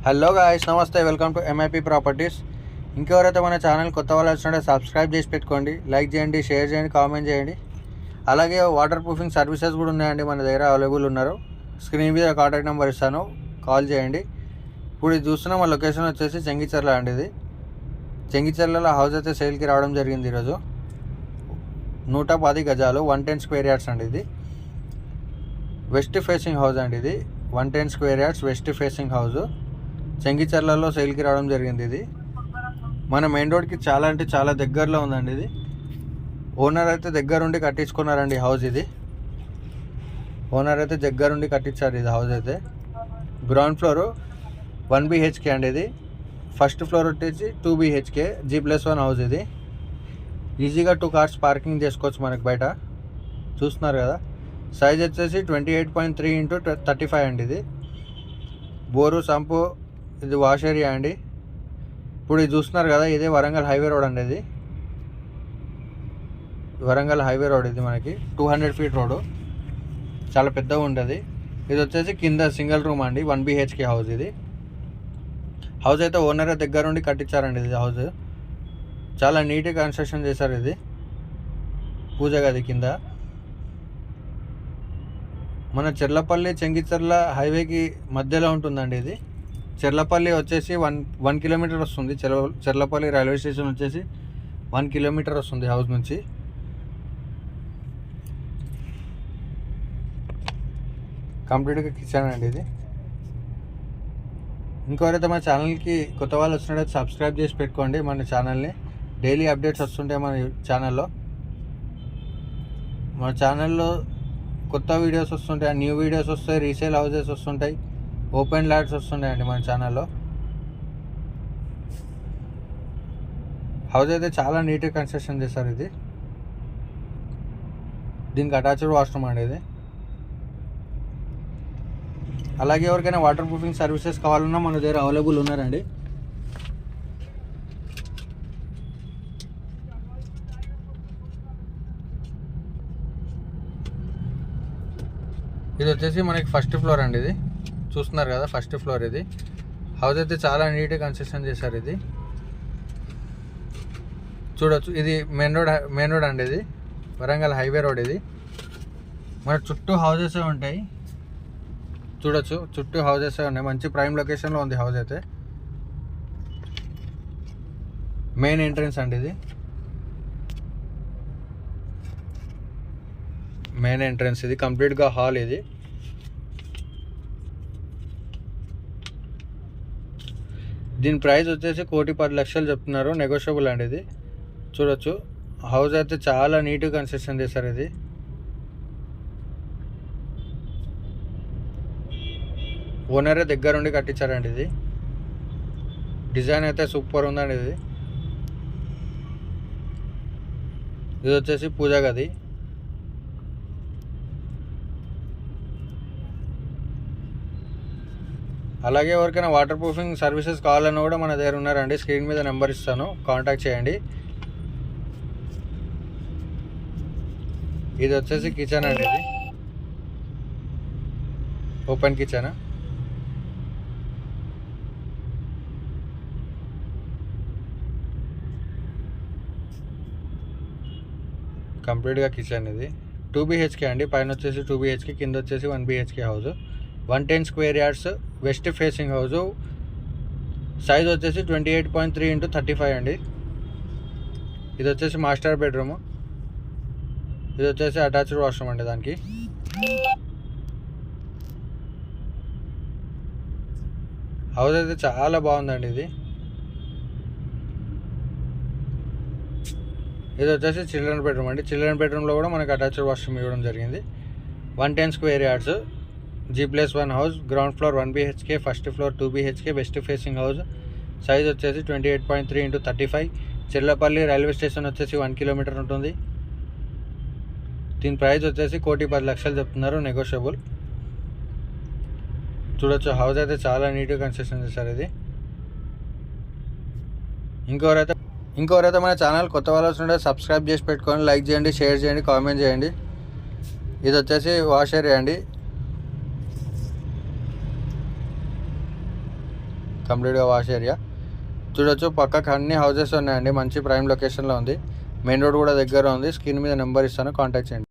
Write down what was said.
Hello guys, నమస్తే. Welcome to MIP properties. ఇంకెవరైతే మన ఛానల్ కొత్త వాళ్ళు వచ్చినట్టే సబ్స్క్రైబ్ చేసి పెట్టుకోండి, లైక్ చేయండి, షేర్ చేయండి, కామెంట్ చేయండి. అలాగే వాటర్ ప్రూఫింగ్ సర్వీసెస్ కూడా ఉన్నాయండి, మన దగ్గర అవైలబుల్ ఉన్నారు. స్క్రీన్ మీద కాంటాక్ట్ నెంబర్ ఇస్తాను, కాల్ చేయండి. ఇప్పుడు ఇది చూస్తున్న మా లొకేషన్ వచ్చేసి చెంగిచెర్ల అండి. ఇది చెంగిచెర్లలో హౌస్ అయితే సేల్కి రావడం జరిగింది ఈరోజు. 110 గజాలు, 110 స్క్వేర్ యార్డ్స్ అండి. ఇది వెస్ట్ ఫేసింగ్ హౌస్ అండి. ఇది 110 square yards west facing house చెంగిచెర్లలో సేల్కి రావడం జరిగింది. ఇది మన మెయిన్ రోడ్కి చాలా అంటే చాలా దగ్గరలో ఉందండి. ఇది ఓనర్ అయితే దగ్గరుండి కట్టించుకున్నారండి హౌస్. ఇది ఓనర్ అయితే దగ్గరుండి కట్టించారు ఇది హౌస్ అయితే. గ్రౌండ్ ఫ్లోర్ 1 BHK అండి. ఇది ఫస్ట్ ఫ్లోర్ వచ్చేసి 2 BHK G+1 హౌస్. ఇది ఈజీగా 2 కార్స్ పార్కింగ్ చేసుకోవచ్చు మనకు బయట. చూస్తున్నారు కదా, సైజ్ వచ్చేసి 28.3x35 అండి. ఇది బోరు సంపు, ఇది వాష్ ఏరియా అండి. ఇప్పుడు ఇది చూస్తున్నారు కదా, ఇదే వరంగల్ హైవే రోడ్ అండి. ఇది వరంగల్ హైవే రోడ్. ఇది మనకి 200 ఫీట్ రోడ్, చాలా పెద్దగా ఉంటుంది. ఇది వచ్చేసి కింద సింగిల్ రూమ్ అండి, 1 BHK హౌస్. ఇది హౌస్ అయితే ఓనర్ దగ్గర నుండి కట్టించారండి. ఇది హౌస్ చాలా నీట్గా కన్స్ట్రక్షన్ చేశారు. ఇది పూజ గది కింద. మన చెర్లపల్లి చెంగిచెర్ల హైవేకి మధ్యలో ఉంటుందండి. ఇది చెర్లపల్లి వచ్చేసి 1 కిలోమీటర్ వస్తుంది. చెర్లపల్లి రైల్వే స్టేషన్ వచ్చేసి 1 కిలోమీటర్ వస్తుంది హౌస్ నుంచి. కంప్లీట్గా కిచెన్ అండి. ఇది ఇంకోరైతే మన ఛానల్కి కొత్త వాళ్ళు వచ్చినట్టు సబ్స్క్రైబ్ చేసి పెట్టుకోండి మన ఛానల్ని. డైలీ అప్డేట్స్ వస్తుంటాయి మన ఛానల్లో. మన ఛానల్లో కొత్త వీడియోస్ వస్తుంటాయి, న్యూ వీడియోస్ వస్తాయి, రీసేల్ హౌసెస్ వస్తుంటాయి, ఓపెన్ ల్యాడ్స్ వస్తున్నాయండి మన ఛానల్లో. హౌస్ అయితే చాలా నీట్గా కన్స్ట్రక్షన్ చేశారు. ఇది దీనికి అటాచ్డ్ వాష్రూమ్ అండి. ఇది అలాగే ఎవరికైనా వాటర్ ప్రూఫింగ్ సర్వీసెస్ కావాలన్నా మన దగ్గర అవైలబుల్ ఉన్నారండి. ఇది వచ్చేసి మనకి ఫస్ట్ ఫ్లోర్ అండి. ఇది చూస్తున్నారు కదా, ఫస్ట్ ఫ్లోర్. ఇది హౌస్ అయితే చాలా నీట్గా కన్స్ట్రక్షన్ చేశారు. ఇది చూడొచ్చు, ఇది మెయిన్ రోడ్ అండి. ఇది వరంగల్ హైవే రోడ్. ఇది మన చుట్టూ హౌజెస్ ఉంటాయి. చూడొచ్చు, చుట్టూ హౌజెస్ ఉన్నాయి. మంచి ప్రైమ్ లొకేషన్లో ఉంది హౌస్ అయితే. మెయిన్ ఎంట్రన్స్ అండి. ఇది మెయిన్ ఎంట్రన్స్. ఇది కంప్లీట్గా హాల్. ఇది దీని ప్రైస్ వచ్చేసి 1,10,00,000 చెప్తున్నారు, నెగోషియబుల్ అండి. ఇది చూడొచ్చు, హౌస్ అయితే చాలా నీట్గా కన్స్ట్రక్షన్ చేశారు. ఇది ఓనరే దగ్గరుండి కట్టించారండి. ఇది డిజైన్ అయితే సూపర్ ఉందండి. ఇది వచ్చేసి పూజా గది. అలాగే ఎవరికైనా వాటర్ ప్రూఫింగ్ సర్వీసెస్ కావాలన్నా కూడా మన దగ్గర ఉన్నారండి. స్క్రీన్ మీద నెంబర్ ఇస్తాను, కాంటాక్ట్ చేయండి. ఇది వచ్చేసి కిచెన్ అండి. ఇది ఓపెన్ కిచెన్. కంప్లీట్గా కిచెన్. ఇది 2 BHK అండి. పైన వచ్చేసి 2 BHK, కింద వచ్చేసి 1 BHK house. 110 square yards west facing house. Size వచ్చేసి 28.3x35 అండి. ఇది వచ్చేసి మాస్టర్ బెడ్రూమ్. ఇది వచ్చేసి అటాచ్డ్ వాష్రూమ్ అండి. దానికి హౌస్ అయితే చాలా బాగుందండి. ఇది వచ్చేసి చిల్డ్రన్ బెడ్రూమ్ అండి. చిల్డ్రన్ బెడ్రూమ్లో కూడా మనకి అటాచ్డ్ వాష్రూమ్ ఇవ్వడం జరిగింది. 110 square yards G+1 house. Ground floor 1 BHK, first floor 2 BHK west facing house. Size వచ్చేసి 28.3x35. చెర్లపల్లి రైల్వే స్టేషన్ వచ్చేసి 1 కిలోమీటర్ ఉంటుంది. దీని ప్రైస్ వచ్చేసి 1,10,00,000 చెప్తున్నారు, నెగోషియబుల్. చూడొచ్చు, హౌస్ అయితే చాలా నీట్గా కన్స్ట్రక్షన్ చేశారు. ఇది ఇంకెవరైతే మన ఛానల్ కొత్త వాళ్ళు వస్తుంటే సబ్స్క్రైబ్ చేసి పెట్టుకొని, లైక్ చేయండి, షేర్ చేయండి, కామెంట్ చేయండి. ఇది వచ్చేసి వాష్ ఏరియా అండి. కంప్లీట్గా వాష్ ఏరియా చూడొచ్చు. పక్కకు అన్ని హౌసెస్ ఉన్నాయండి. మంచి ప్రైమ్ లొకేషన్లో ఉంది. మెయిన్ రోడ్ కూడా దగ్గర ఉంది. స్క్రీన్ మీద నెంబర్ ఇస్తాను, కాంటాక్ట్ చేయండి.